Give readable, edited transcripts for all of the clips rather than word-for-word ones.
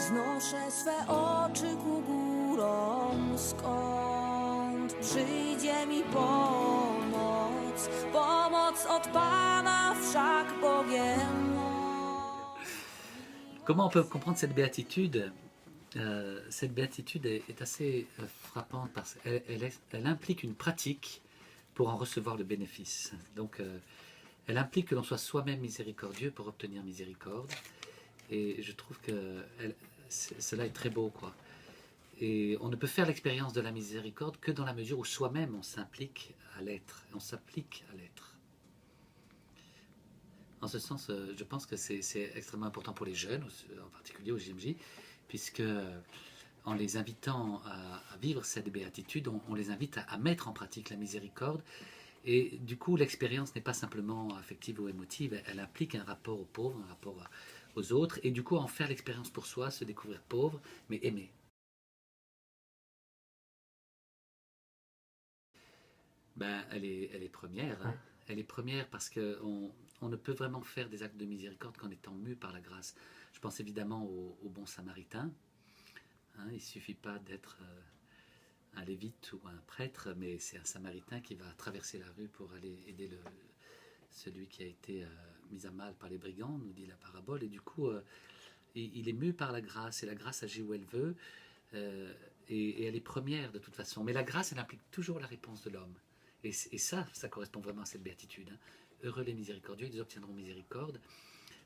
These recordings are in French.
Wznoszę swe oczy ku górom, skąd przyjdzie mi pomoc. Pomoc od Pana wszak Bogiem moc. Comment on peut comprendre cette béatitude? Cette béatitude est assez frappante parce qu'elle implique une pratique pour en recevoir le bénéfice. Donc, elle implique que l'on soit soi-même miséricordieux pour obtenir miséricorde. Et je trouve que cela est très beau, quoi. Et on ne peut faire l'expérience de la miséricorde que dans la mesure où soi-même on s'implique à l'être, on s'applique à l'être. En ce sens, je pense que c'est extrêmement important pour les jeunes, en particulier au JMJ, puisque en les invitant à vivre cette béatitude, on les invite à mettre en pratique la miséricorde. Et du coup, l'expérience n'est pas simplement affective ou émotive, elle implique un rapport aux pauvres, un rapport aux autres, et du coup, en faire l'expérience pour soi, se découvrir pauvre, mais aimer. Ben, elle est première. Hein. Elle est première parce qu'on ne peut vraiment faire des actes de miséricorde qu'en étant mu par la grâce. Je pense évidemment au bon samaritain. Hein, il ne suffit pas d'être un lévite ou un prêtre, mais c'est un samaritain qui va traverser la rue pour aller aider celui qui a été mis à mal par les brigands, nous dit la parabole. Et du coup, il est mu par la grâce, et la grâce agit où elle veut, et elle est première de toute façon. Mais la grâce, elle implique toujours la réponse de l'homme. Et ça correspond vraiment à cette béatitude. Hein. Heureux les miséricordieux, ils obtiendront miséricorde.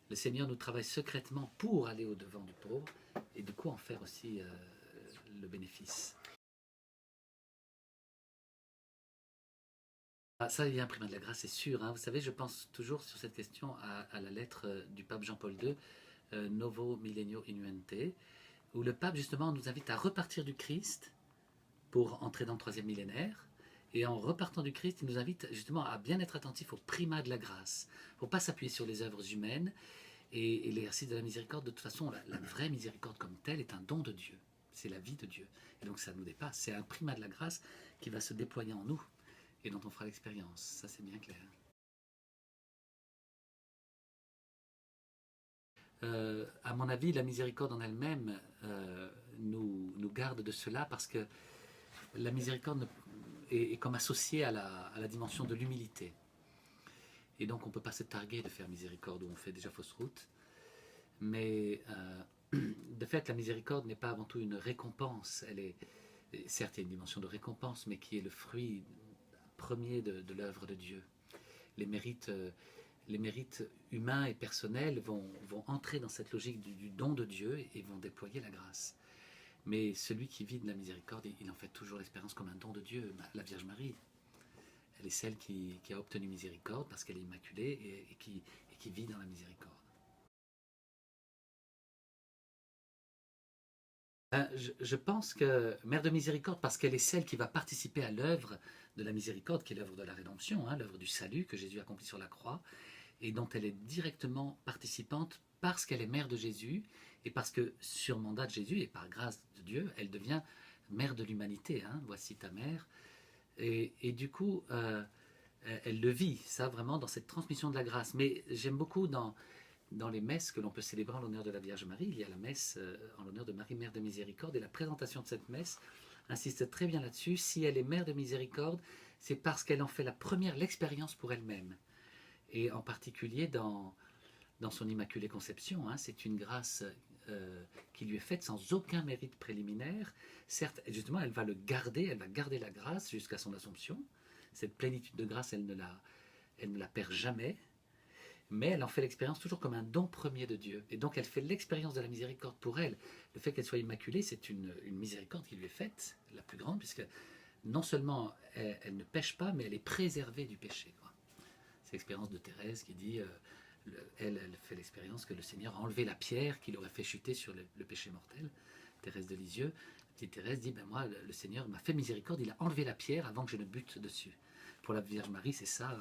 Le Seigneur nous travaille secrètement pour aller au-devant du pauvre, et du coup en faire aussi le bénéfice. Ah, ça, il y a un primat de la grâce, c'est sûr. Hein. Vous savez, je pense toujours sur cette question à la lettre du pape Jean-Paul II, Novo Millennio Innuente, où le pape justement nous invite à repartir du Christ pour entrer dans le troisième millénaire. Et en repartant du Christ, il nous invite justement à bien être attentif au primat de la grâce. Il ne faut pas s'appuyer sur les œuvres humaines. Et l'exercice de la miséricorde, de toute façon, la vraie miséricorde comme telle est un don de Dieu. C'est la vie de Dieu. Et donc ça nous dépasse. C'est un primat de la grâce qui va se déployer en nous et dont on fera l'expérience. Ça, c'est bien clair. À mon avis, la miséricorde en elle-même nous garde de cela parce que la miséricorde est comme associée à la dimension de l'humilité. Et donc on ne peut pas se targuer de faire miséricorde où on fait déjà fausse route. Mais de fait, la miséricorde n'est pas avant tout une récompense. Certes, il y a une dimension de récompense, mais qui est le fruit premier de l'œuvre de Dieu. Les mérites humains et personnels vont entrer dans cette logique du don de Dieu et vont déployer la grâce. Mais celui qui vit de la miséricorde, il en fait toujours l'expérience comme un don de Dieu. La Vierge Marie, elle est celle qui a obtenu miséricorde parce qu'elle est immaculée et qui vit dans la miséricorde. Je pense que Mère de Miséricorde, parce qu'elle est celle qui va participer à l'œuvre de la miséricorde, qui est l'œuvre de la rédemption, hein, l'œuvre du salut que Jésus accomplit sur la croix, et dont elle est directement participante parce qu'elle est mère de Jésus, et parce que sur mandat de Jésus, et par grâce de Dieu, elle devient mère de l'humanité. Hein, voici ta mère. Et du coup, elle le vit, ça vraiment, dans cette transmission de la grâce. Mais j'aime beaucoup dans les messes que l'on peut célébrer en l'honneur de la Vierge Marie, il y a la messe en l'honneur de Marie, Mère de Miséricorde, et la présentation de cette messe insiste très bien là-dessus. Si elle est Mère de Miséricorde, c'est parce qu'elle en fait l'expérience pour elle-même. Et en particulier dans son Immaculée Conception, hein, c'est une grâce qui lui est faite sans aucun mérite préliminaire. Certes, justement, elle va garder la grâce jusqu'à son Assomption. Cette plénitude de grâce, elle ne la perd jamais. Mais elle en fait l'expérience toujours comme un don premier de Dieu. Et donc elle fait l'expérience de la miséricorde pour elle. Le fait qu'elle soit immaculée, c'est une miséricorde qui lui est faite, la plus grande, puisque non seulement elle ne pêche pas, mais elle est préservée du péché. C'est l'expérience de Thérèse qui dit, elle fait l'expérience que le Seigneur a enlevé la pierre qui l'aurait fait chuter sur le péché mortel. Thérèse de Lisieux, la petite Thérèse dit, moi, le Seigneur m'a fait miséricorde, il a enlevé la pierre avant que je ne bute dessus. Pour la Vierge Marie, c'est ça...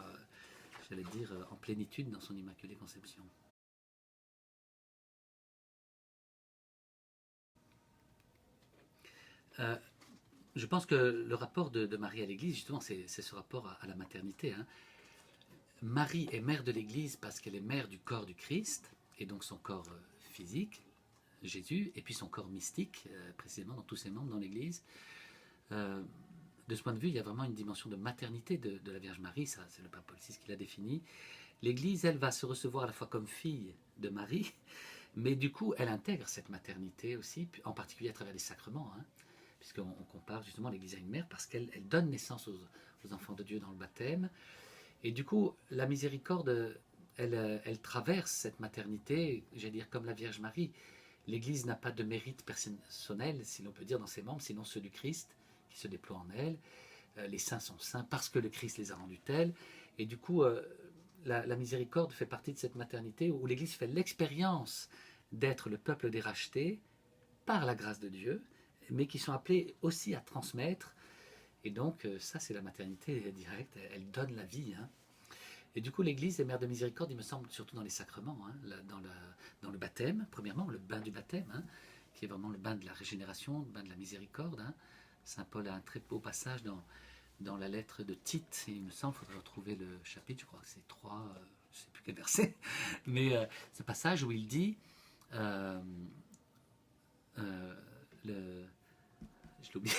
j'allais dire, en plénitude dans son Immaculée Conception. Je pense que le rapport de Marie à l'Église, justement, c'est ce rapport à la maternité. Hein. Marie est mère de l'Église parce qu'elle est mère du corps du Christ, et donc son corps physique, Jésus, et puis son corps mystique, précisément dans tous ses membres dans l'Église. De ce point de vue, il y a vraiment une dimension de maternité de la Vierge Marie, ça c'est le pape Paul VI qui l'a défini. L'Église, elle, va se recevoir à la fois comme fille de Marie, mais du coup, elle intègre cette maternité aussi, en particulier à travers les sacrements, hein, puisqu'on compare justement l'Église à une mère, parce qu'elle donne naissance aux enfants de Dieu dans le baptême. Et du coup, la miséricorde, elle traverse cette maternité, j'allais dire comme la Vierge Marie. L'Église n'a pas de mérite personnel, si l'on peut dire, dans ses membres, sinon ceux du Christ qui se déploie en elle. Les saints sont saints parce que le Christ les a rendus tels. Et du coup, la miséricorde fait partie de cette maternité où l'Église fait l'expérience d'être le peuple des rachetés par la grâce de Dieu, mais qui sont appelés aussi à transmettre. Et donc, ça, c'est la maternité directe, elle donne la vie. Hein. Et du coup, l'Église est mère de miséricorde, il me semble, surtout dans les sacrements, hein, dans le baptême, premièrement, le bain du baptême, hein, qui est vraiment le bain de la régénération, le bain de la miséricorde. Hein. Saint Paul a un très beau passage dans la lettre de Tite, et il me semble, il faudrait retrouver le chapitre, je crois que c'est 3, je ne sais plus quel verset, mais ce passage où il dit, je l'oublie,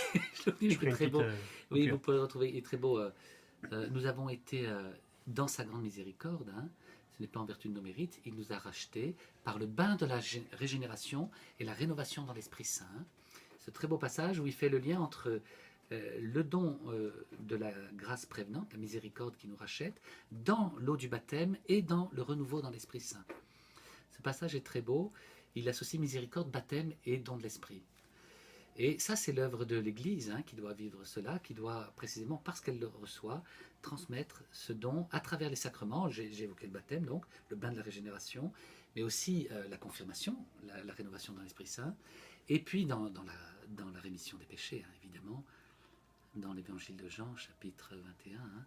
il est très beau, oui, vous pouvez le retrouver, il est très beau, nous avons été dans sa grande miséricorde, hein, ce n'est pas en vertu de nos mérites, il nous a rachetés par le bain de la régénération et la rénovation dans l'Esprit Saint. Ce très beau passage où il fait le lien entre le don de la grâce prévenante, la miséricorde qui nous rachète, dans l'eau du baptême et dans le renouveau dans l'Esprit Saint. Ce passage est très beau, il associe miséricorde, baptême et don de l'Esprit. Et ça, c'est l'œuvre de l'Église hein, qui doit vivre cela, qui doit précisément, parce qu'elle le reçoit, transmettre ce don à travers les sacrements. J'ai évoqué le baptême, donc le bain de la régénération, mais aussi la confirmation, la rénovation dans l'Esprit Saint, et puis dans la rémission des péchés, hein, évidemment. Dans l'Évangile de Jean, chapitre 21, hein,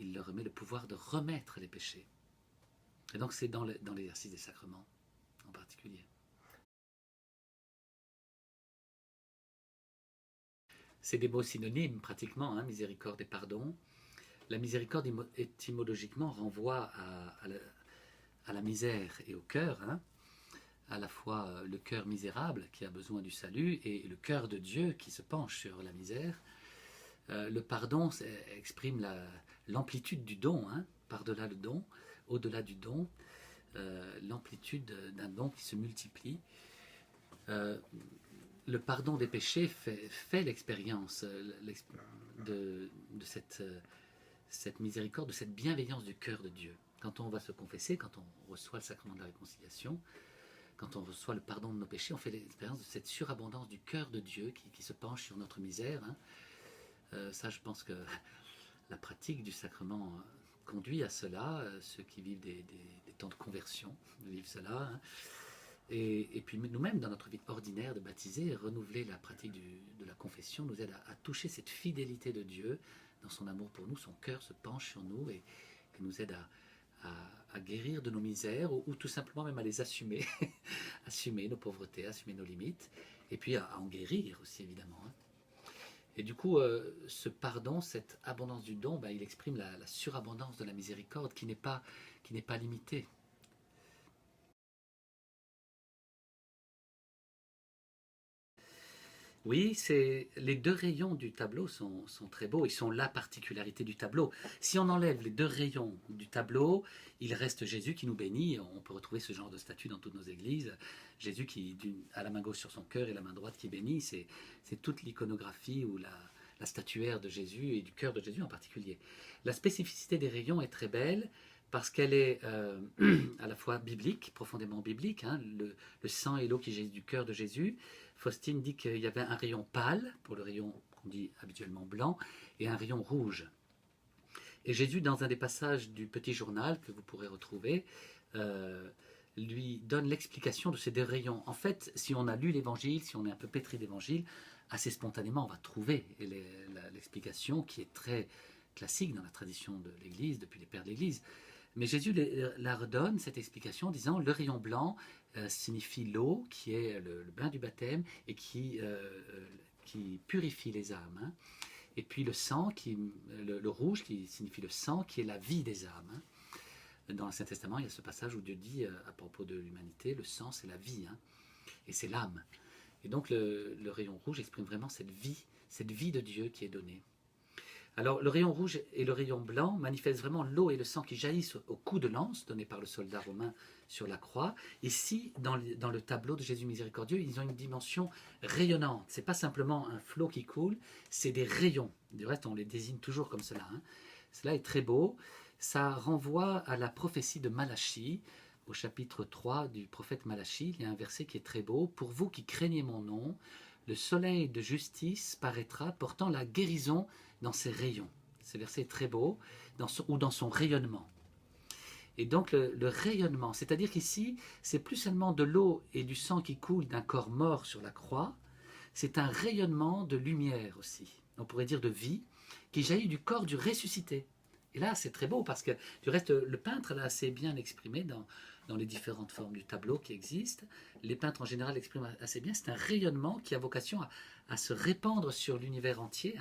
il leur remet le pouvoir de remettre les péchés. Et donc c'est dans l'exercice des sacrements en particulier. C'est des mots synonymes pratiquement, hein, miséricorde et pardon. La miséricorde étymologiquement renvoie à la misère et au cœur, hein, à la fois le cœur misérable qui a besoin du salut et le cœur de Dieu qui se penche sur la misère. Le pardon exprime l'amplitude du don, hein, par-delà le don, au-delà du don, l'amplitude d'un don qui se multiplie. Le pardon des péchés fait l'expérience de cette miséricorde, de cette bienveillance du cœur de Dieu. Quand on va se confesser, quand on reçoit le sacrement de la réconciliation, quand on reçoit le pardon de nos péchés, on fait l'expérience de cette surabondance du cœur de Dieu qui se penche sur notre misère. Hein. Ça, je pense que la pratique du sacrement conduit à cela. Ceux qui vivent des temps de conversion vivent cela. Hein. Et puis nous-mêmes, dans notre vie ordinaire de baptiser, renouveler la pratique de la confession nous aide à toucher cette fidélité de Dieu dans son amour pour nous. Son cœur se penche sur nous et nous aide à guérir de nos misères ou tout simplement même à les assumer, assumer nos pauvretés, assumer nos limites, et puis à en guérir aussi évidemment. Hein. Et du coup, ce pardon, cette abondance du don, il exprime la surabondance de la miséricorde qui n'est pas limitée. Oui, les deux rayons du tableau sont très beaux, ils sont la particularité du tableau. Si on enlève les deux rayons du tableau, il reste Jésus qui nous bénit. On peut retrouver ce genre de statue dans toutes nos églises. Jésus qui a la main gauche sur son cœur et la main droite qui bénit, c'est toute l'iconographie ou la statuaire de Jésus et du cœur de Jésus en particulier. La spécificité des rayons est très belle parce qu'elle est à la fois biblique, profondément biblique, hein, le sang et l'eau qui jaillissent du cœur de Jésus. Faustine dit qu'il y avait un rayon pâle, pour le rayon qu'on dit habituellement blanc, et un rayon rouge. Et Jésus, dans un des passages du Petit Journal, que vous pourrez retrouver, lui donne l'explication de ces deux rayons. En fait, si on a lu l'Évangile, si on est un peu pétri d'Évangile, assez spontanément, on va trouver l'explication qui est très classique dans la tradition de l'Église, depuis les pères de l'Église. Mais Jésus la redonne, cette explication, en disant le rayon blanc signifie l'eau, qui est le bain du baptême, et qui purifie les âmes. Hein. Et puis le sang, le rouge, qui signifie le sang, qui est la vie des âmes. Hein. Dans l'Ancien Testament, il y a ce passage où Dieu dit, à propos de l'humanité, le sang, c'est la vie. Hein. et c'est l'âme. Et donc le rayon rouge exprime vraiment cette vie de Dieu qui est donnée. Alors le rayon rouge et le rayon blanc manifestent vraiment l'eau et le sang qui jaillissent au coup de lance donné par le soldat romain sur la croix. Ici, dans le tableau de Jésus miséricordieux, ils ont une dimension rayonnante. Ce n'est pas simplement un flot qui coule, c'est des rayons. Du reste, on les désigne toujours comme cela. Cela est très beau. Ça renvoie à la prophétie de Malachie, au chapitre 3 du prophète Malachie. Il y a un verset qui est très beau. « Pour vous qui craignez mon nom, le soleil de justice paraîtra, portant la guérison dans ses rayons. » Ce verset est très beau, ou dans son rayonnement. Et donc le rayonnement, c'est-à-dire qu'ici, c'est plus seulement de l'eau et du sang qui coulent d'un corps mort sur la croix, c'est un rayonnement de lumière aussi, on pourrait dire de vie, qui jaillit du corps du ressuscité. Et là, c'est très beau parce que, du reste, le peintre l'a assez bien exprimé dans les différentes formes du tableau qui existent. Les peintres en général l'expriment assez bien. C'est un rayonnement qui a vocation à se répandre sur l'univers entier.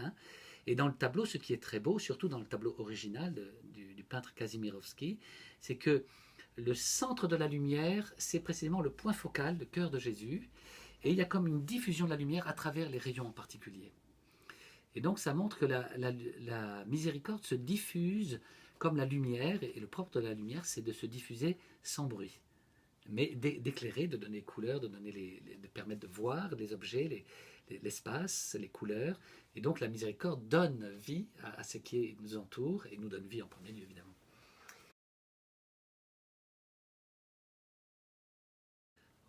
Et dans le tableau, ce qui est très beau, surtout dans le tableau original du peintre Kazimierowski, c'est que le centre de la lumière, c'est précisément le point focal, le cœur de Jésus. Et il y a comme une diffusion de la lumière à travers les rayons en particulier. Et donc ça montre que la miséricorde se diffuse comme la lumière, et le propre de la lumière, c'est de se diffuser sans bruit, mais d'éclairer, de donner couleur, de permettre de voir les objets, l'espace, les couleurs. Et donc la miséricorde donne vie à ce qui nous entoure, et nous donne vie en premier lieu, évidemment.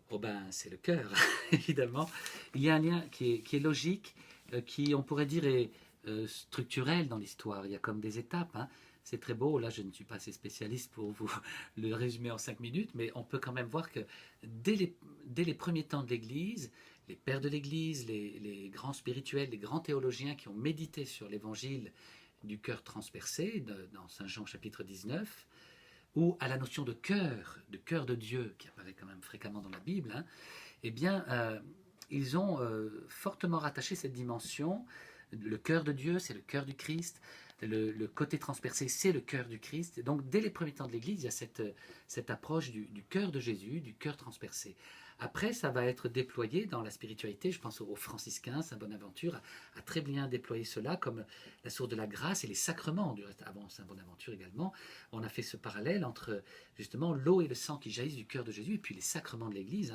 Oh ben, c'est le cœur, évidemment. Il y a un lien qui est logique, qui, on pourrait dire, est structurel dans l'histoire. Il y a comme des étapes. C'est très beau. Là, je ne suis pas assez spécialiste pour vous le résumer en 5 minutes, mais on peut quand même voir que dès les premiers temps de l'Église, les pères de l'Église, les grands spirituels, les grands théologiens qui ont médité sur l'évangile du cœur transpercé, dans Saint Jean chapitre 19, ou à la notion de cœur de Dieu, qui apparaît quand même fréquemment dans la Bible, eh bien, ils ont fortement rattaché cette dimension. Le cœur de Dieu, c'est le cœur du Christ. Le côté transpercé, c'est le cœur du Christ. Et donc, dès les premiers temps de l'Église, il y a cette approche du cœur de Jésus, du cœur transpercé. Après, ça va être déployé dans la spiritualité. Je pense aux franciscains. Saint Bonaventure a très bien déployé cela comme la source de la grâce et les sacrements. Du reste, avant Saint Bonaventure également, on a fait ce parallèle entre justement l'eau et le sang qui jaillissent du cœur de Jésus et puis les sacrements de l'Église.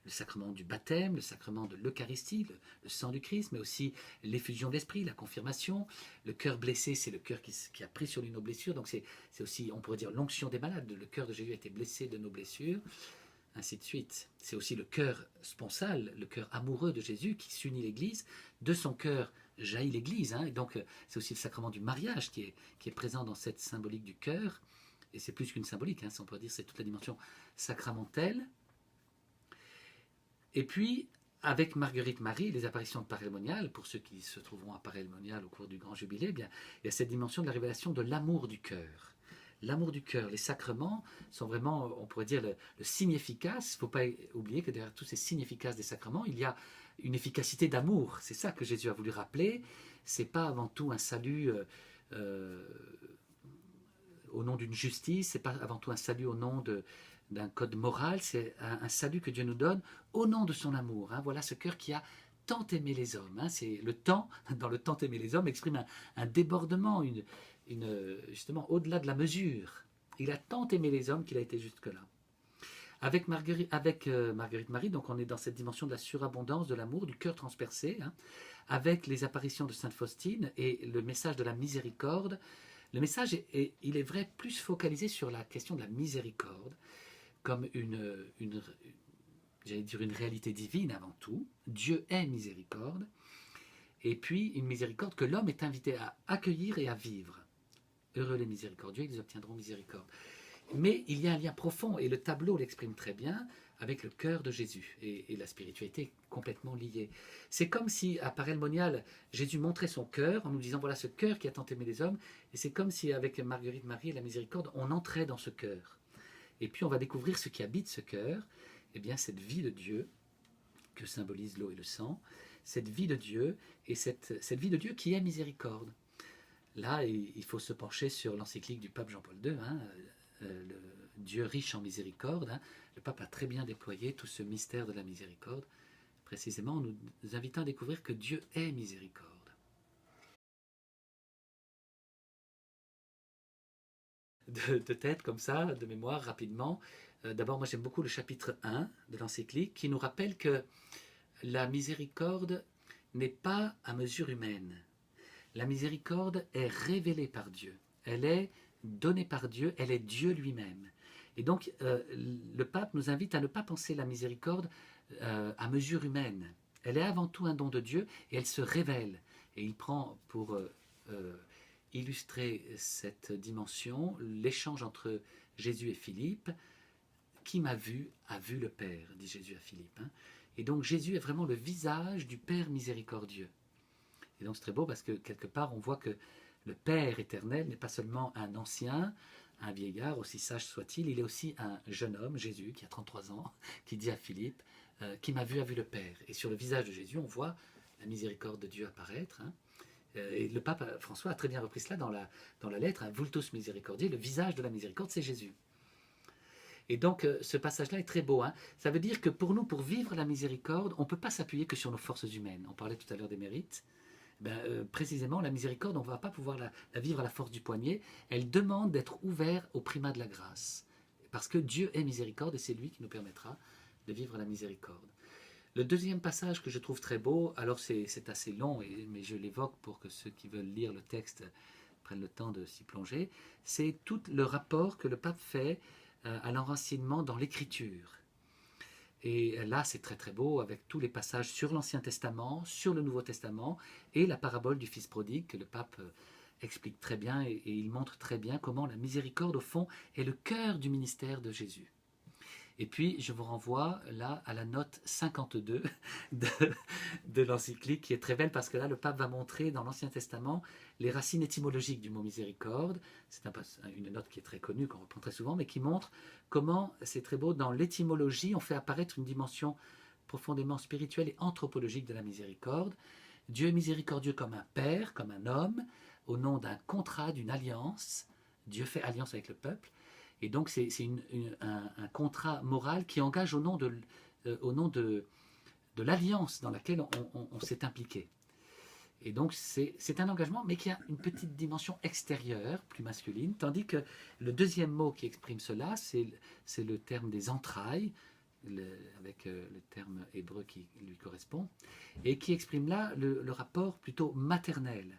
Le sacrement du baptême, le sacrement de l'Eucharistie, le sang du Christ, mais aussi l'effusion de l'Esprit, la confirmation. Le cœur blessé, c'est le cœur qui a pris sur lui nos blessures. Donc c'est aussi, on pourrait dire, l'onction des malades. Le cœur de Jésus a été blessé de nos blessures, ainsi de suite. C'est aussi le cœur sponsal, le cœur amoureux de Jésus qui s'unit l'Église. De son cœur jaillit l'Église. Et donc c'est aussi le sacrement du mariage qui est présent dans cette symbolique du cœur. Et c'est plus qu'une symbolique, si on pourrait dire, c'est toute la dimension sacramentelle. Et puis, avec Marguerite Marie, les apparitions de Paray-le-Monial, pour ceux qui se trouveront à Paray-le-Monial au cours du Grand Jubilé, eh bien, il y a cette dimension de la révélation de l'amour du cœur. L'amour du cœur, les sacrements sont vraiment, on pourrait dire, le signe efficace. Il ne faut pas oublier que derrière tous ces signes efficaces des sacrements, il y a une efficacité d'amour. C'est ça que Jésus a voulu rappeler. Ce n'est pas avant tout un salut au nom d'une justice, ce n'est pas avant tout un salut au nom d'un code moral, c'est un salut que Dieu nous donne au nom de son amour. Voilà ce cœur qui a tant aimé les hommes. C'est le temps, dans le tant aimé les hommes, exprime un débordement, justement au-delà de la mesure. Il a tant aimé les hommes qu'il a été jusque-là. Avec Marguerite Marie, donc on est dans cette dimension de la surabondance de l'amour, du cœur transpercé, avec les apparitions de Sainte Faustine et le message de la miséricorde. Le message il est vrai, plus focalisé sur la question de la miséricorde, comme j'allais dire une réalité divine avant tout. Dieu est miséricorde, et puis une miséricorde que l'homme est invité à accueillir et à vivre. Heureux les miséricordieux, ils obtiendront miséricorde. Mais il y a un lien profond, et le tableau l'exprime très bien, avec le cœur de Jésus, et la spiritualité complètement liée. C'est comme si, à Paray-le-Monial, Jésus montrait son cœur en nous disant, voilà ce cœur qui a tant aimé les hommes, et c'est comme si, avec Marguerite Marie et la miséricorde, on entrait dans ce cœur. Et puis on va découvrir ce qui habite ce cœur, eh bien cette vie de Dieu, que symbolise l'eau et le sang, cette vie de Dieu, et cette vie de Dieu qui est miséricorde. Là, il faut se pencher sur l'encyclique du pape Jean-Paul II, Dieu riche en miséricorde. Hein. Le pape a très bien déployé tout ce mystère de la miséricorde, précisément en nous invitant à découvrir que Dieu est miséricorde. De tête comme ça, de mémoire, rapidement. D'abord, moi j'aime beaucoup le chapitre 1 de l'encyclique qui nous rappelle que la miséricorde n'est pas à mesure humaine. La miséricorde est révélée par Dieu. Elle est donnée par Dieu, elle est Dieu lui-même. Et donc, le pape nous invite à ne pas penser la miséricorde à mesure humaine. Elle est avant tout un don de Dieu et elle se révèle. Et il prend pour illustrer cette dimension l'échange entre Jésus et Philippe. Qui m'a vu a vu le Père, dit Jésus à Philippe. Hein. Et donc Jésus est vraiment le visage du Père miséricordieux. Et donc c'est très beau parce que quelque part on voit que le Père éternel n'est pas seulement un ancien, un vieillard, aussi sage soit-il, il est aussi un jeune homme, Jésus, qui a 33 ans, qui dit à Philippe, qui m'a vu a vu le Père. Et sur le visage de Jésus, on voit la miséricorde de Dieu apparaître. Hein. Et le pape François a très bien repris cela dans la lettre, hein, Vultus Misericordiae, le visage de la miséricorde, c'est Jésus. Et donc, ce passage-là est très beau. Hein. Ça veut dire que pour nous, pour vivre la miséricorde, on ne peut pas s'appuyer que sur nos forces humaines. On parlait tout à l'heure des mérites. Précisément, la miséricorde, on ne va pas pouvoir la vivre à la force du poignet. Elle demande d'être ouvert au primat de la grâce. Parce que Dieu est miséricorde et c'est lui qui nous permettra de vivre la miséricorde. Le deuxième passage que je trouve très beau, alors c'est assez long, mais je l'évoque pour que ceux qui veulent lire le texte prennent le temps de s'y plonger, c'est tout le rapport que le pape fait à l'enracinement dans l'Écriture. Et là, c'est très très beau avec tous les passages sur l'Ancien Testament, sur le Nouveau Testament et la parabole du Fils prodigue que le pape explique très bien et il montre très bien comment la miséricorde, au fond, est le cœur du ministère de Jésus. Et puis, je vous renvoie là à la note 52 de l'encyclique qui est très belle parce que là, le pape va montrer dans l'Ancien Testament les racines étymologiques du mot miséricorde. C'est une note qui est très connue, qu'on reprend très souvent, mais qui montre comment, c'est très beau, dans l'étymologie, on fait apparaître une dimension profondément spirituelle et anthropologique de la miséricorde. Dieu est miséricordieux comme un père, comme un homme, au nom d'un contrat, d'une alliance. Dieu fait alliance avec le peuple. Et donc c'est un contrat moral qui engage au nom de l'alliance dans laquelle on s'est impliqué. Et donc c'est un engagement, mais qui a une petite dimension extérieure, plus masculine, tandis que le deuxième mot qui exprime cela, c'est le terme des entrailles, avec le terme hébreu qui lui correspond, et qui exprime là le rapport plutôt maternel.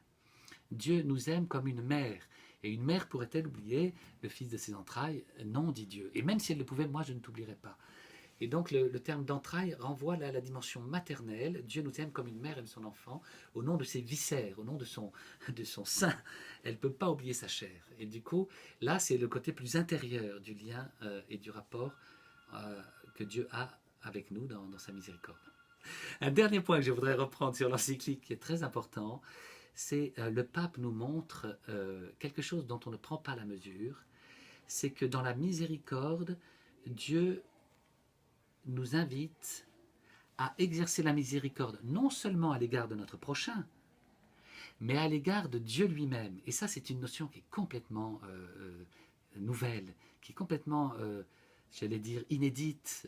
Dieu nous aime comme une mère. Et une mère pourrait-elle oublier le fils de ses entrailles? Non, dit Dieu. Et même si elle le pouvait, moi je ne t'oublierai pas. Et donc le terme d'entrailles renvoie là à la dimension maternelle. Dieu nous aime comme une mère aime son enfant, au nom de ses viscères, au nom de son sein. Elle ne peut pas oublier sa chair. Et du coup, là c'est le côté plus intérieur du lien et du rapport que Dieu a avec nous dans sa miséricorde. Un dernier point que je voudrais reprendre sur l'encyclique qui est très important, c'est le pape nous montre quelque chose dont on ne prend pas la mesure, c'est que dans la miséricorde, Dieu nous invite à exercer la miséricorde non seulement à l'égard de notre prochain, mais à l'égard de Dieu lui-même. Et ça, c'est une notion qui est complètement nouvelle, qui est complètement, j'allais dire, inédite,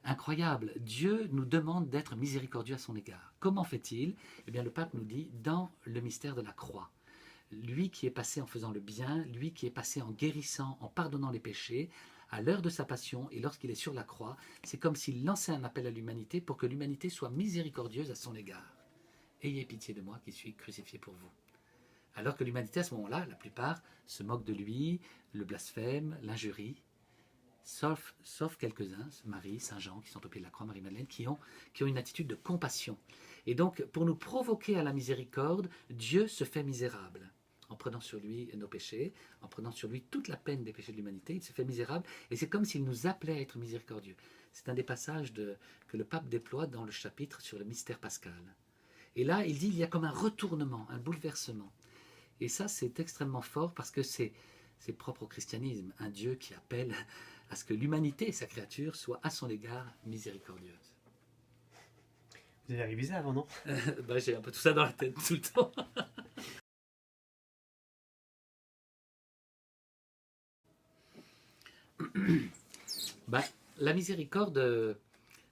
incroyable. Dieu nous demande d'être miséricordieux à son égard. Comment fait-il? Eh bien, le pape nous dit, dans le mystère de la croix. Lui qui est passé en faisant le bien, lui qui est passé en guérissant, en pardonnant les péchés, à l'heure de sa passion et lorsqu'il est sur la croix, c'est comme s'il lançait un appel à l'humanité pour que l'humanité soit miséricordieuse à son égard. Ayez pitié de moi qui suis crucifié pour vous. Alors que l'humanité, à ce moment-là, la plupart se moquent de lui, le blasphème, l'injurie, sauf quelques-uns, Marie, Saint Jean, qui sont au pied de la croix, Marie-Madeleine, qui ont une attitude de compassion. Et donc, pour nous provoquer à la miséricorde, Dieu se fait misérable. En prenant sur lui nos péchés, en prenant sur lui toute la peine des péchés de l'humanité, il se fait misérable, et c'est comme s'il nous appelait à être miséricordieux. C'est un des passages que le pape déploie dans le chapitre sur le mystère pascal. Et là, il dit il y a comme un retournement, un bouleversement. Et ça, c'est extrêmement fort parce que c'est propre au christianisme, un Dieu qui appelle à ce que l'humanité, sa créature, soit à son égard miséricordieuse. Vous avez révisé avant, non? J'ai un peu tout ça dans la tête tout le temps. Bah, la miséricorde,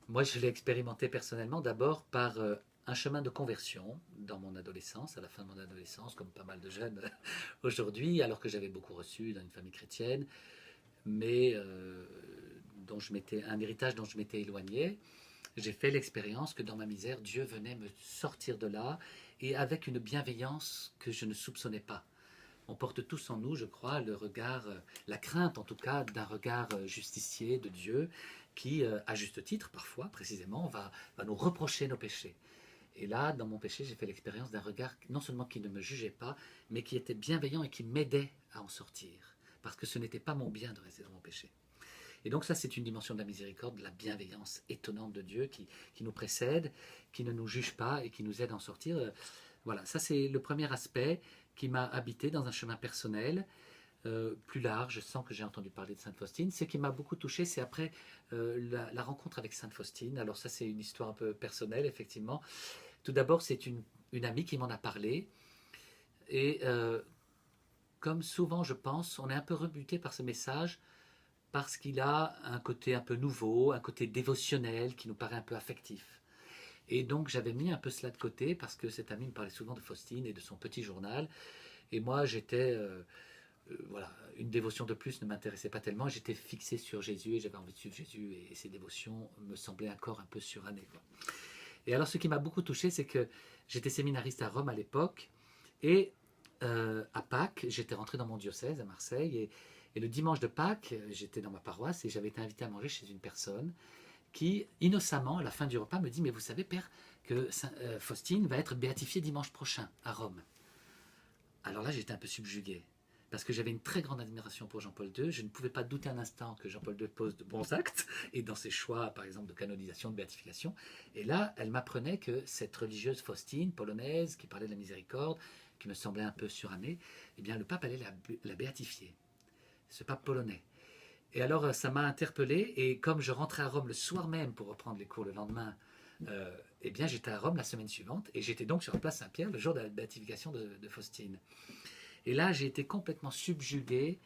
moi je l'ai expérimenté personnellement d'abord par un chemin de conversion dans mon adolescence, à la fin de mon adolescence, comme pas mal de jeunes aujourd'hui, alors que j'avais beaucoup reçu dans une famille chrétienne, mais dont je m'étais, un héritage dont je m'étais éloigné. J'ai fait l'expérience que dans ma misère, Dieu venait me sortir de là, et avec une bienveillance que je ne soupçonnais pas. On porte tous en nous, je crois, le regard, la crainte en tout cas, d'un regard justicier de Dieu qui, à juste titre parfois, précisément, va nous reprocher nos péchés. Et là, dans mon péché, j'ai fait l'expérience d'un regard non seulement qui ne me jugeait pas, mais qui était bienveillant et qui m'aidait à en sortir. Parce que ce n'était pas mon bien de rester dans mon péché. Et donc ça, c'est une dimension de la miséricorde, de la bienveillance étonnante de Dieu qui nous précède, qui ne nous juge pas et qui nous aide à en sortir. Voilà, ça c'est le premier aspect qui m'a habité dans un chemin personnel, plus large, sans que j'ai entendu parler de Sainte Faustine. Ce qui m'a beaucoup touché, c'est après la rencontre avec Sainte Faustine. Alors ça, c'est une histoire un peu personnelle, effectivement. Tout d'abord, c'est une amie qui m'en a parlé. Et comme souvent, je pense, on est un peu rebuté par ce message parce qu'il a un côté un peu nouveau, un côté dévotionnel qui nous paraît un peu affectif. Et donc j'avais mis un peu cela de côté parce que cet ami me parlait souvent de Faustine et de son petit journal. Et moi j'étais, voilà, une dévotion de plus ne m'intéressait pas tellement. J'étais fixé sur Jésus et j'avais envie de suivre Jésus et ses dévotions me semblaient encore un peu surannées, quoi. Et alors ce qui m'a beaucoup touché, c'est que j'étais séminariste à Rome à l'époque et à Pâques, j'étais rentré dans mon diocèse à Marseille et le dimanche de Pâques, j'étais dans ma paroisse et j'avais été invité à manger chez une personne qui, innocemment, à la fin du repas, me dit « Mais vous savez, Père, que Faustine va être béatifiée dimanche prochain à Rome. » Alors là, j'étais un peu subjugué, parce que j'avais une très grande admiration pour Jean-Paul II. Je ne pouvais pas douter un instant que Jean-Paul II pose de bons actes, et dans ses choix, par exemple, de canonisation, de béatification. Et là, elle m'apprenait que cette religieuse Faustine, polonaise, qui parlait de la miséricorde, qui me semblait un peu surannée, eh bien, le pape allait la béatifier. Ce pape polonais. Et alors, ça m'a interpellé, et comme je rentrais à Rome le soir même pour reprendre les cours le lendemain, eh bien, j'étais à Rome la semaine suivante, et j'étais donc sur la place Saint-Pierre le jour de la béatification de Faustine. Et là, j'ai été complètement subjugué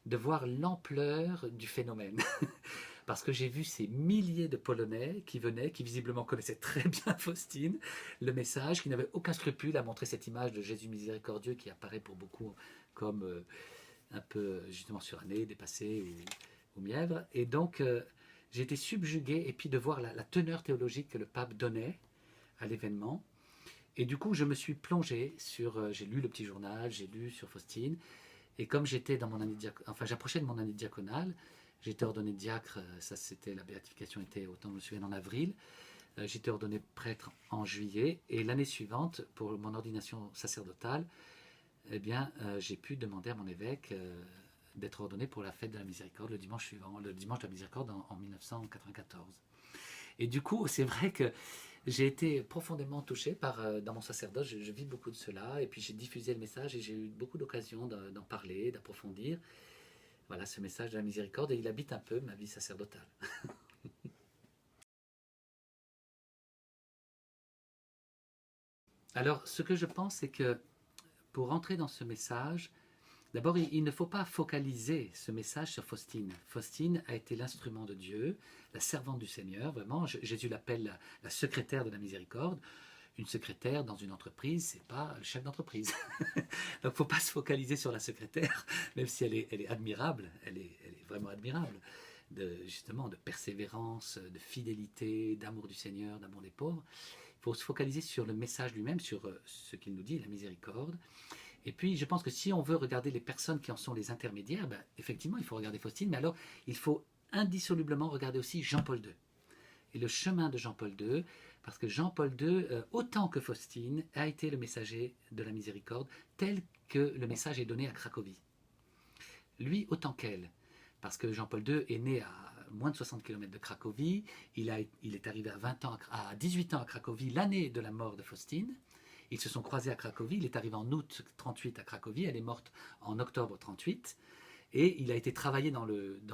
de voir l'ampleur du phénomène. Parce que j'ai vu ces milliers de Polonais qui venaient, qui visiblement connaissaient très bien Faustine, le message, qui n'avaient aucun scrupule à montrer cette image de Jésus miséricordieux qui apparaît pour beaucoup comme un peu justement suranné, dépassé ou mièvre. Et donc, j'ai été subjugué, et puis de voir la teneur théologique que le pape donnait à l'événement. Et du coup, je me suis plongé sur, j'ai lu le petit journal, j'ai lu sur Faustine, et comme j'étais dans mon année enfin j'approchais de mon année diaconale, j'étais ordonné diacre, ça c'était, la béatification était, autant je me souviens, en avril, j'étais ordonné prêtre en juillet, et l'année suivante, pour mon ordination sacerdotale, eh bien, j'ai pu demander à mon évêque d'être ordonné pour la fête de la miséricorde le dimanche suivant, le dimanche de la miséricorde en 1994. Et du coup, c'est vrai que j'ai été profondément touché par, dans mon sacerdoce, je vis beaucoup de cela, et puis j'ai diffusé le message, et j'ai eu beaucoup d'occasions d'en parler, d'approfondir. Voilà, ce message de la miséricorde, et il habite un peu ma vie sacerdotale. Alors, ce que je pense, c'est que pour entrer dans ce message, d'abord, il ne faut pas focaliser ce message sur Faustine. Faustine a été l'instrument de Dieu, la servante du Seigneur, vraiment. Jésus l'appelle la secrétaire de la miséricorde. Une secrétaire dans une entreprise, c'est pas le chef d'entreprise. Donc, il ne faut pas se focaliser sur la secrétaire, même si elle est admirable, elle est vraiment admirable, justement de persévérance, de fidélité, d'amour du Seigneur, d'amour des pauvres. Il faut se focaliser sur le message lui-même, sur ce qu'il nous dit, la miséricorde. Et puis, je pense que si on veut regarder les personnes qui en sont les intermédiaires, ben, effectivement, il faut regarder Faustine, mais alors, il faut indissolublement regarder aussi Jean-Paul II. Et le chemin de Jean-Paul II, parce que Jean-Paul II, autant que Faustine, a été le messager de la miséricorde, tel que le message est donné à Cracovie. Lui, autant qu'elle, parce que Jean-Paul II est né à moins de 60 km de Cracovie, il est arrivé à 18 ans à Cracovie, l'année de la mort de Faustine. Ils se sont croisés à Cracovie, il est arrivé en août 38 à Cracovie, elle est morte en octobre 38. Et il a été travaillé dans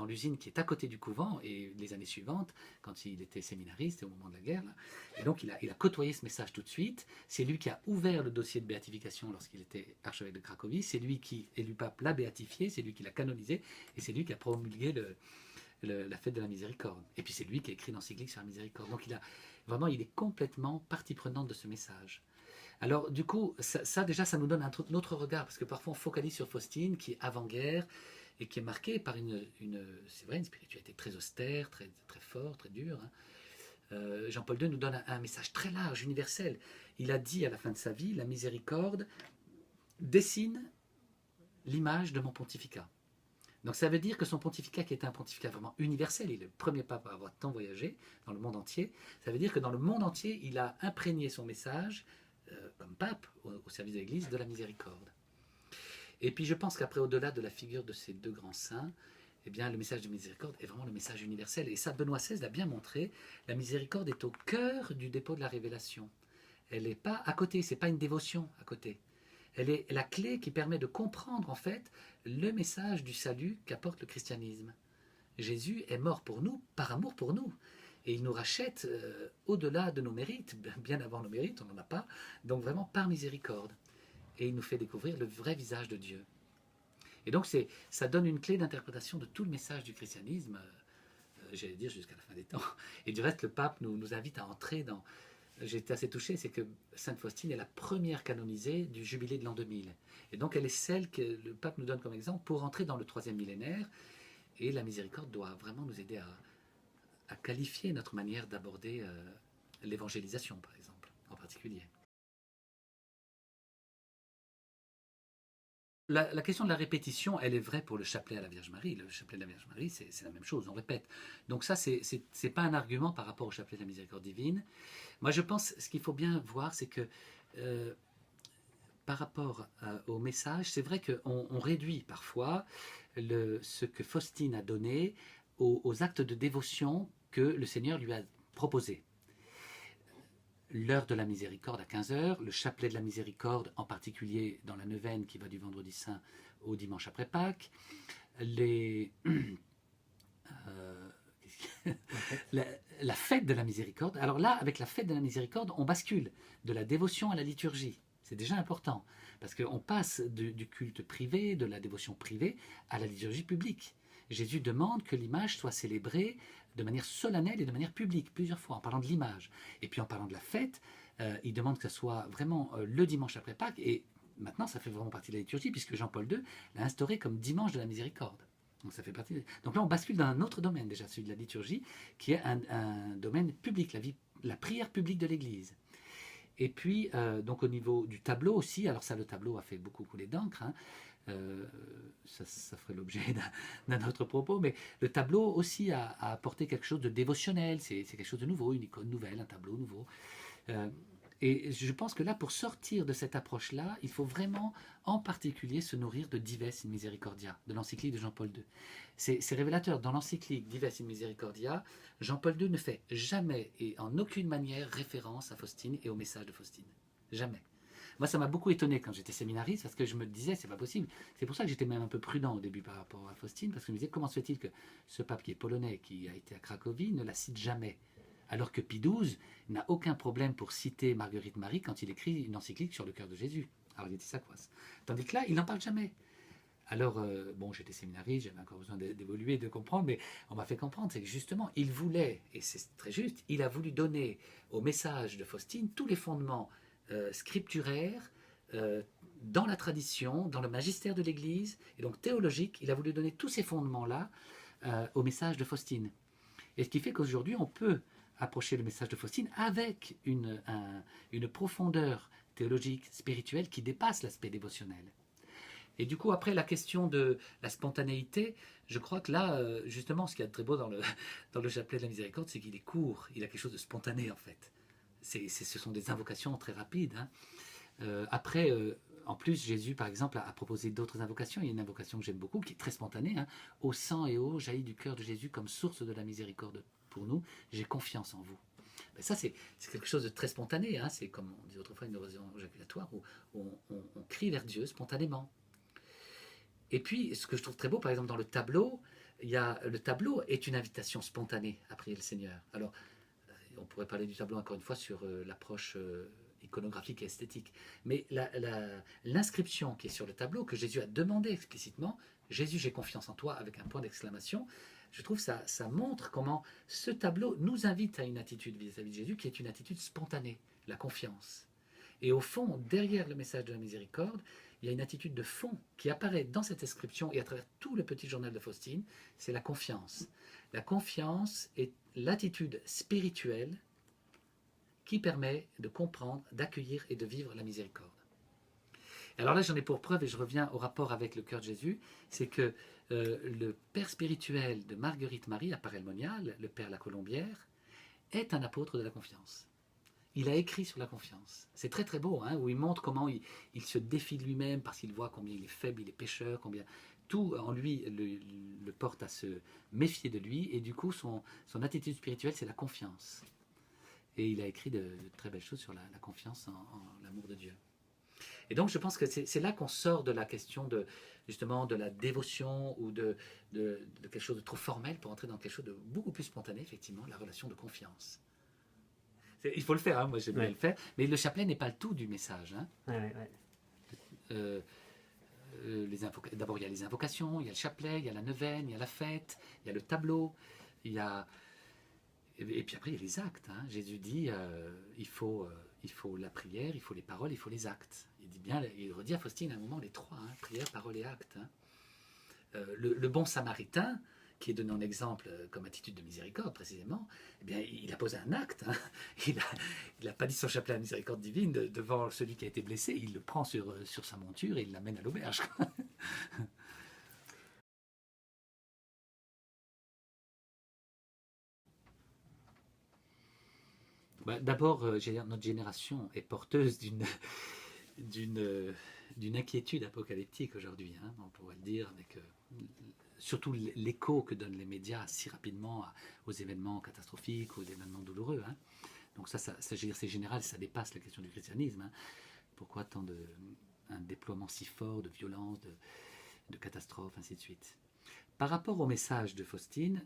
l'usine qui est à côté du couvent, et les années suivantes, quand il était séminariste, au moment de la guerre, là, et donc il a côtoyé ce message tout de suite. C'est lui qui a ouvert le dossier de béatification lorsqu'il était archevêque de Cracovie, c'est lui qui, élu pape, l'a béatifié, c'est lui qui l'a canonisé, et c'est lui qui a promulgué la fête de la miséricorde. Et puis c'est lui qui a écrit l'encyclique sur la miséricorde. Donc il est complètement partie prenante de ce message. Alors du coup, ça déjà, ça nous donne un autre regard, parce que parfois on focalise sur Faustine, qui est avant-guerre, et qui est marquée par c'est vrai, une spiritualité très austère, très, très forte, très dure. Jean-Paul II nous donne un message très large, universel. Il a dit à la fin de sa vie, la miséricorde dessine l'image de mon pontificat. Donc ça veut dire que son pontificat, qui était un pontificat vraiment universel, il est le premier pape à avoir tant voyagé dans le monde entier, ça veut dire que dans le monde entier, il a imprégné son message, comme pape, au service de l'Église, de la miséricorde. Et puis je pense qu'après, au-delà de la figure de ces deux grands saints, eh bien, le message de miséricorde est vraiment le message universel. Et ça, Benoît XVI l'a bien montré, la miséricorde est au cœur du dépôt de la révélation. Elle n'est pas à côté, ce n'est pas une dévotion à côté. Elle est la clé qui permet de comprendre en fait le message du salut qu'apporte le christianisme. Jésus est mort pour nous, par amour pour nous. Et il nous rachète au-delà de nos mérites, bien avant nos mérites, on n'en a pas, donc vraiment par miséricorde. Et il nous fait découvrir le vrai visage de Dieu. Et donc ça donne une clé d'interprétation de tout le message du christianisme, j'allais dire jusqu'à la fin des temps. Et du reste, le pape nous invite à entrer dans... J'ai été assez touché, c'est que Sainte Faustine est la première canonisée du jubilé de l'an 2000. Et donc elle est celle que le pape nous donne comme exemple pour entrer dans le 3e millénaire. Et la miséricorde doit vraiment nous aider à qualifier notre manière d'aborder l'évangélisation, par exemple, en particulier. La question de la répétition, elle est vraie pour le chapelet à la Vierge Marie. Le chapelet de la Vierge Marie, c'est la même chose, on répète. Donc ça, c'est pas un argument par rapport au chapelet de la miséricorde divine. Moi, je pense, ce qu'il faut bien voir, c'est que par rapport au message, c'est vrai qu'on réduit parfois ce que Faustine a donné aux actes de dévotion que le Seigneur lui a proposés. L'heure de la miséricorde à 15h, le chapelet de la miséricorde, en particulier dans la neuvaine qui va du vendredi saint au dimanche après Pâques, la fête de la miséricorde. Alors là, avec la fête de la miséricorde, on bascule de la dévotion à la liturgie. C'est déjà important, parce qu'on passe du culte privé, de la dévotion privée, à la liturgie publique. Jésus demande que l'image soit célébrée de manière solennelle et de manière publique, plusieurs fois, en parlant de l'image. Et puis en parlant de la fête, il demande que ça soit vraiment le dimanche après Pâques, et maintenant ça fait vraiment partie de la liturgie, puisque Jean-Paul II l'a instauré comme dimanche de la miséricorde. Donc ça fait partie. Donc là on bascule dans un autre domaine déjà, celui de la liturgie, qui est un domaine public, la prière publique de l'Église. Et puis, donc au niveau du tableau aussi, alors ça, le tableau a fait beaucoup couler d'encre, hein, ça ferait l'objet d'un autre propos, mais le tableau aussi a apporté quelque chose de dévotionnel, c'est quelque chose de nouveau, une icône nouvelle, un tableau nouveau. Et je pense que là, pour sortir de cette approche-là, il faut vraiment, en particulier, se nourrir de Dives in Misericordia, de l'encyclique de Jean-Paul II. C'est révélateur. Dans l'encyclique Dives in Misericordia, Jean-Paul II ne fait jamais et en aucune manière référence à Faustine et au message de Faustine. Jamais. Moi, ça m'a beaucoup étonné quand j'étais séminariste, parce que je me disais, c'est pas possible. C'est pour ça que j'étais même un peu prudent au début par rapport à Faustine, parce que je me disais, comment se fait-il que ce pape qui est polonais, qui a été à Cracovie, ne la cite jamais ? Alors que Pie XII n'a aucun problème pour citer Marguerite Marie quand il écrit une encyclique sur le cœur de Jésus. Alors il était Sacroise. Tandis que là, il n'en parle jamais. Alors, bon, j'étais séminariste, j'avais encore besoin d'évoluer, de comprendre, mais on m'a fait comprendre, c'est que justement, il voulait, et c'est très juste, il a voulu donner au message de Faustine tous les fondements scripturaires, dans la tradition, dans le magistère de l'Église, et donc théologique, il a voulu donner tous ces fondements-là au message de Faustine. Et ce qui fait qu'aujourd'hui, on peut approcher le message de Faustine avec une profondeur théologique, spirituelle, qui dépasse l'aspect dévotionnel. Et du coup, après, la question de la spontanéité, je crois que là, justement, ce qu'il y a de très beau dans le chapelet de la miséricorde, c'est qu'il est court, il a quelque chose de spontané, en fait. Ce sont des invocations très rapides. Hein. Après, en plus, Jésus, par exemple, a proposé d'autres invocations. Il y a une invocation que j'aime beaucoup, qui est très spontanée. Hein. « Ô sang et eau, jaillit du cœur de Jésus comme source de la miséricorde pour nous, j'ai confiance en vous. » Ben ça, c'est quelque chose de très spontané. Hein. C'est comme on dit autrefois, une oraison éjaculatoire où on crie vers Dieu spontanément. Et puis, ce que je trouve très beau, par exemple, dans le tableau, le tableau est une invitation spontanée à prier le Seigneur. Alors, on pourrait parler du tableau encore une fois sur l'approche iconographique et esthétique. Mais l'inscription qui est sur le tableau, que Jésus a demandé explicitement, Jésus, j'ai confiance en toi, avec un point d'exclamation, je trouve ça montre comment ce tableau nous invite à une attitude vis-à-vis de Jésus qui est une attitude spontanée, la confiance. Et au fond, derrière le message de la miséricorde, il y a une attitude de fond qui apparaît dans cette inscription et à travers tout le petit journal de Faustine, c'est la confiance. La confiance est l'attitude spirituelle qui permet de comprendre, d'accueillir et de vivre la miséricorde. Alors là, j'en ai pour preuve, et je reviens au rapport avec le cœur de Jésus, c'est que le père spirituel de Marguerite Marie à Parelmonial, le père La Colombière, est un apôtre de la confiance. Il a écrit sur la confiance. C'est très très beau, hein, où il montre comment il se défie de lui-même parce qu'il voit combien il est faible, il est pécheur, combien tout en lui le porte à se méfier de lui, et du coup son attitude spirituelle, c'est la confiance. Et il a écrit de très belles choses sur la confiance en l'amour de Dieu. Et donc je pense que c'est là qu'on sort de la question justement de la dévotion ou de quelque chose de trop formel pour entrer dans quelque chose de beaucoup plus spontané, effectivement, la relation de confiance. Il faut le faire, hein, moi j'aime bien le faire, mais le chapelet n'est pas le tout du message. Hein. D'abord il y a les invocations, il y a le chapelet, il y a la neuvaine, il y a la fête, il y a le tableau, et puis après il y a les actes. Hein. Jésus dit il faut la prière, il faut les paroles, il faut les actes. Il dit bien, il redit à Faustine à un moment les trois, hein, prière, parole et acte. Hein. Le bon samaritain, qui est donné en exemple comme attitude de miséricorde précisément, eh bien, il a posé un acte. Hein. Il n'a pas dit son chapelet à la miséricorde divine devant celui qui a été blessé, il le prend sur sa monture et il l'amène à l'auberge. D'abord, notre génération est porteuse d'une inquiétude apocalyptique aujourd'hui. Hein, on pourrait le dire avec surtout l'écho que donnent les médias si rapidement aux événements catastrophiques, aux événements douloureux. Hein. Donc ça, je veux dire, c'est général, ça dépasse la question du christianisme. Hein. Pourquoi un déploiement si fort de violence, de catastrophes, ainsi de suite. Par rapport au message de Faustine,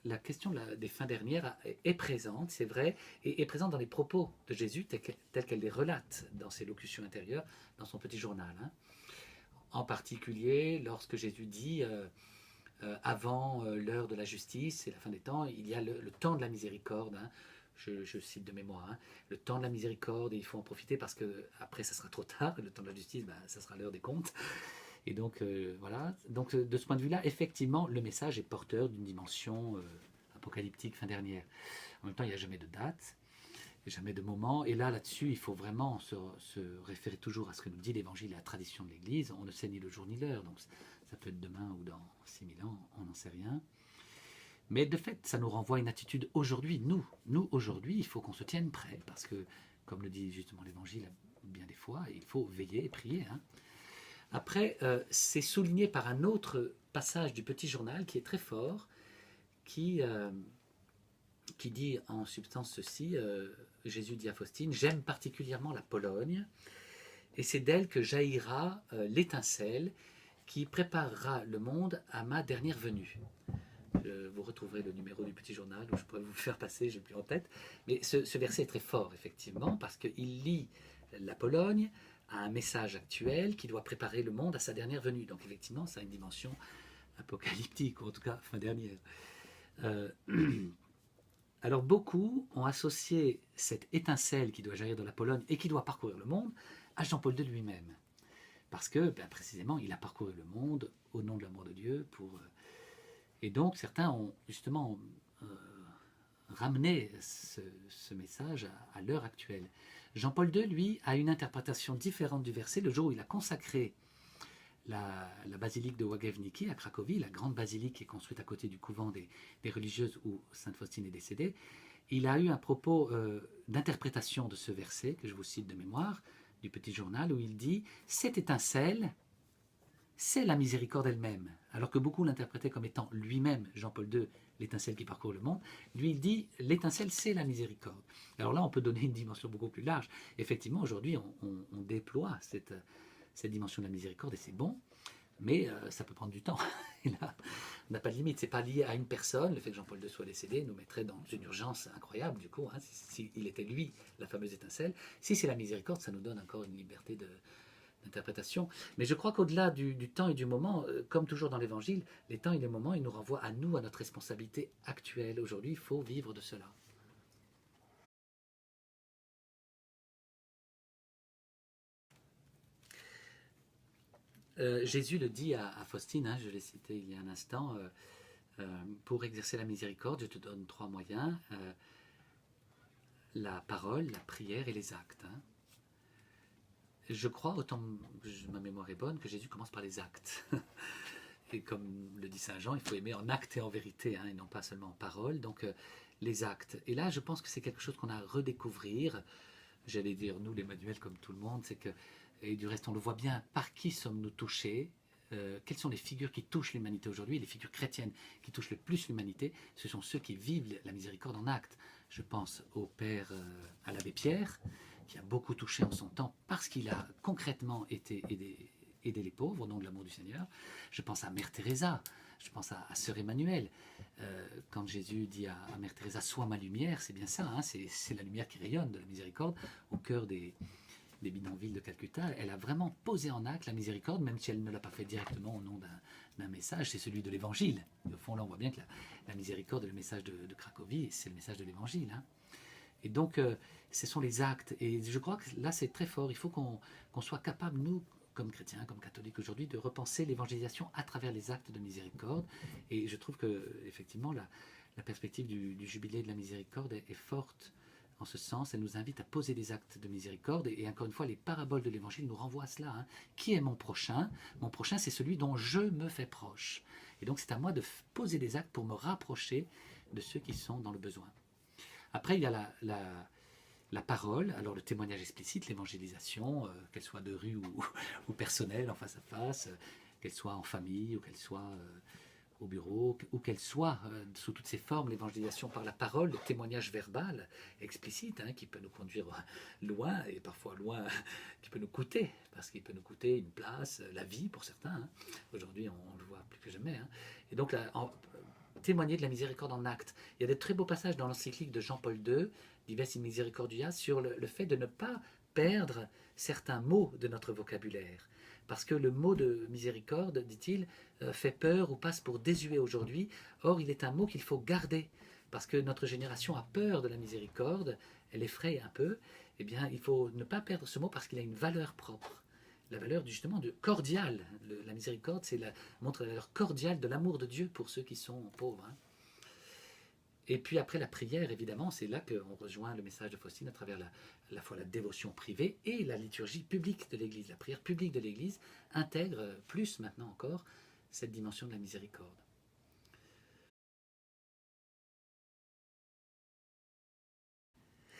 la question des fins dernières est présente, c'est vrai, et est présente dans les propos de Jésus tels qu'elle les relate dans ses locutions intérieures, dans son petit journal. Hein. En particulier, lorsque Jésus dit avant l'heure de la justice et la fin des temps, il y a le temps de la miséricorde. Hein. Je cite de mémoire, hein. Le temps de la miséricorde, et il faut en profiter parce que après ça sera trop tard. Le temps de la justice, ça sera l'heure des comptes. Et donc voilà. Donc de ce point de vue-là, effectivement, le message est porteur d'une dimension apocalyptique fin dernière. En même temps, il n'y a jamais de date, jamais de moment. Et là-dessus, il faut vraiment se référer toujours à ce que nous dit l'Évangile et la tradition de l'Église. On ne sait ni le jour ni l'heure, donc ça peut être demain ou dans 6000 ans, on n'en sait rien. Mais de fait, ça nous renvoie à une attitude aujourd'hui. Nous aujourd'hui, il faut qu'on se tienne prêt, parce que, comme le dit justement l'Évangile bien des fois, il faut veiller et prier. Hein. Après, c'est souligné par un autre passage du petit journal qui est très fort, qui dit en substance ceci, Jésus dit à Faustine, « J'aime particulièrement la Pologne, et c'est d'elle que jaillira l'étincelle qui préparera le monde à ma dernière venue. » Vous retrouverez le numéro du petit journal, où je pourrais vous faire passer, je n'ai plus en tête. Mais ce verset est très fort, effectivement, parce qu'il lie la Pologne à un message actuel qui doit préparer le monde à sa dernière venue. Donc effectivement, ça a une dimension apocalyptique, ou en tout cas fin dernière. Alors beaucoup ont associé cette étincelle qui doit jaillir de la Pologne et qui doit parcourir le monde à Jean-Paul II lui-même. Parce que, précisément, il a parcouru le monde au nom de l'amour de Dieu. Et donc, certains ont justement ramené ce message à l'heure actuelle. Jean-Paul II, lui, a une interprétation différente du verset. Le jour où il a consacré la basilique de Łagiewnicki à Cracovie, la grande basilique qui est construite à côté du couvent des religieuses où Sainte Faustine est décédée, il a eu un propos d'interprétation de ce verset, que je vous cite de mémoire, du petit journal, où il dit « Cette étincelle, c'est la miséricorde elle-même », alors que beaucoup l'interprétaient comme étant lui-même, Jean-Paul II, l'étincelle qui parcourt le monde. Lui, il dit « L'étincelle, c'est la miséricorde ». Alors là, on peut donner une dimension beaucoup plus large. Effectivement, aujourd'hui, on déploie cette dimension de la miséricorde, et c'est bon. Mais ça peut prendre du temps. Et là, on n'a pas de limite. C'est pas lié à une personne. Le fait que Jean-Paul II soit décédé nous mettrait dans une urgence incroyable, du coup, hein, s'il était lui, la fameuse étincelle. Si c'est la miséricorde, ça nous donne encore une liberté d'interprétation. Mais je crois qu'au-delà du temps et du moment, comme toujours dans l'Évangile, les temps et les moments, ils nous renvoient à nous, à notre responsabilité actuelle. Aujourd'hui, il faut vivre de cela. Jésus le dit à Faustine, hein, je l'ai cité il y a un instant, pour exercer la miséricorde, je te donne 3 moyens, la parole, la prière et les actes. Hein. Je crois, autant ma mémoire est bonne, que Jésus commence par les actes. Et comme le dit Saint Jean, il faut aimer en acte et en vérité, hein, et non pas seulement en parole. Donc les actes. Et là, je pense que c'est quelque chose qu'on a à redécouvrir. J'allais dire, nous les manuels comme tout le monde, c'est que, et du reste on le voit bien, par qui sommes-nous touchés, quelles sont les figures qui touchent l'humanité aujourd'hui, les figures chrétiennes qui touchent le plus l'humanité, ce sont ceux qui vivent la miséricorde en acte. Je pense au Père, à l'abbé Pierre, qui a beaucoup touché en son temps parce qu'il a concrètement été aider les pauvres au nom de l'amour du Seigneur. Je pense à Mère Teresa, je pense à Sœur Emmanuel. Quand Jésus dit à Mère Teresa, sois ma lumière, c'est bien ça, hein, c'est la lumière qui rayonne de la miséricorde au cœur des bidonvilles de Calcutta. Elle a vraiment posé en acte la miséricorde, même si elle ne l'a pas fait directement au nom d'un message, c'est celui de l'Évangile. Au fond, là, on voit bien que la miséricorde est le message de Cracovie, c'est le message de l'Évangile. Hein. Et donc, ce sont les actes. Et je crois que là, c'est très fort. Il faut qu'on soit capable, nous, comme chrétiens, comme catholiques aujourd'hui, de repenser l'évangélisation à travers les actes de miséricorde. Et je trouve que, effectivement, la perspective du jubilé de la miséricorde est forte en ce sens. Elle nous invite à poser des actes de miséricorde. Et encore une fois, les paraboles de l'évangile nous renvoient à cela. Hein. Qui est mon prochain ? Mon prochain, c'est celui dont je me fais proche. Et donc, c'est à moi de poser des actes pour me rapprocher de ceux qui sont dans le besoin. Après, il y a la parole, alors le témoignage explicite, l'évangélisation, qu'elle soit de rue ou personnelle, en face à face, qu'elle soit en famille ou qu'elle soit au bureau, ou qu'elle soit sous toutes ses formes, l'évangélisation par la parole, le témoignage verbal explicite, hein, qui peut nous conduire loin, et parfois loin, qui peut nous coûter, parce qu'il peut nous coûter une place, la vie pour certains. Hein. Aujourd'hui, on le voit plus que jamais. Hein. Et donc, témoigner de la miséricorde en acte. Il y a des très beaux passages dans l'encyclique de Jean-Paul II, Dives in Misericordia, sur le fait de ne pas perdre certains mots de notre vocabulaire. Parce que le mot de miséricorde, dit-il, fait peur ou passe pour désuet aujourd'hui. Or, il est un mot qu'il faut garder. Parce que notre génération a peur de la miséricorde, elle effraie un peu. Eh bien, il faut ne pas perdre ce mot parce qu'il a une valeur propre. La valeur justement de cordiale. La miséricorde, montre la valeur cordiale de l'amour de Dieu pour ceux qui sont pauvres. Hein. Et puis après la prière, évidemment, c'est là qu'on rejoint le message de Faustine à travers à la fois la dévotion privée et la liturgie publique de l'Église. La prière publique de l'Église intègre plus maintenant encore cette dimension de la miséricorde.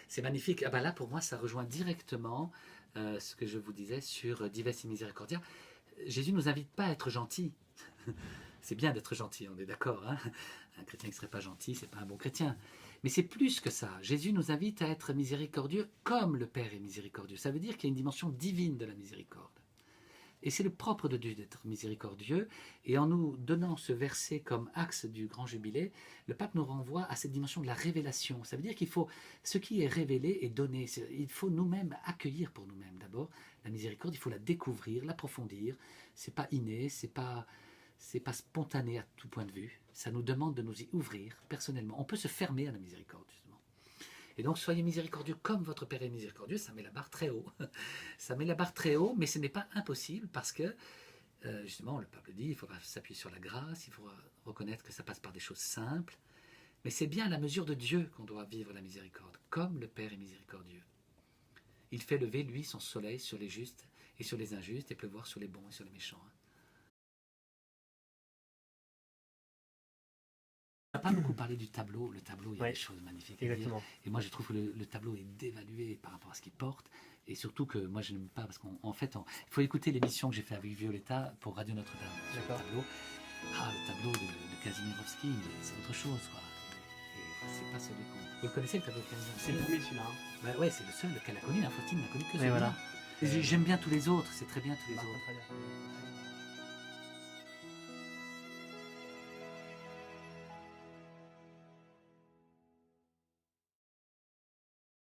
C'est magnifique. Ah ben là, pour moi, ça rejoint directement ce que je vous disais sur Dives in Misericordia. Jésus ne nous invite pas à être gentils. C'est bien d'être gentil, on est d'accord. Hein, un chrétien qui ne serait pas gentil, c'est pas un bon chrétien. Mais c'est plus que ça. Jésus nous invite à être miséricordieux comme le Père est miséricordieux. Ça veut dire qu'il y a une dimension divine de la miséricorde. Et c'est le propre de Dieu d'être miséricordieux. Et en nous donnant ce verset comme axe du grand jubilé, le pape nous renvoie à cette dimension de la révélation. Ça veut dire qu'il faut, ce qui est révélé est donné. Il faut nous-mêmes accueillir pour nous-mêmes d'abord la miséricorde. Il faut la découvrir, l'approfondir. C'est pas inné, c'est pas spontané à tout point de vue. Ça nous demande de nous y ouvrir personnellement. On peut se fermer à la miséricorde, justement. Et donc, soyez miséricordieux comme votre Père est miséricordieux. Ça met la barre très haut. Ça met la barre très haut, mais ce n'est pas impossible parce que, justement, le pape le dit, il faudra s'appuyer sur la grâce, il faudra reconnaître que ça passe par des choses simples. Mais c'est bien à la mesure de Dieu qu'on doit vivre la miséricorde, comme le Père est miséricordieux. Il fait lever, lui, son soleil sur les justes et sur les injustes et pleuvoir sur les bons et sur les méchants. On n'a pas beaucoup parlé du tableau. Le tableau, il y a des choses magnifiques à dire. Et moi, je trouve que le tableau est dévalué par rapport à ce qu'il porte. Et surtout que moi, je n'aime pas, parce qu'en fait, il faut écouter l'émission que j'ai fait avec Violetta pour Radio Notre-Dame sur le tableau. Le tableau de Kazimierowski, c'est autre chose, quoi. Et c'est pas celui qu'on... Vous le connaissez, le tableau de Kazimierowski? C'est le premier, celui-là. Hein. Bah, ouais, c'est le seul qu'elle a connu. Faustine n'a connu que celui-là. Voilà. J'aime bien tous les autres, c'est très bien tous les autres.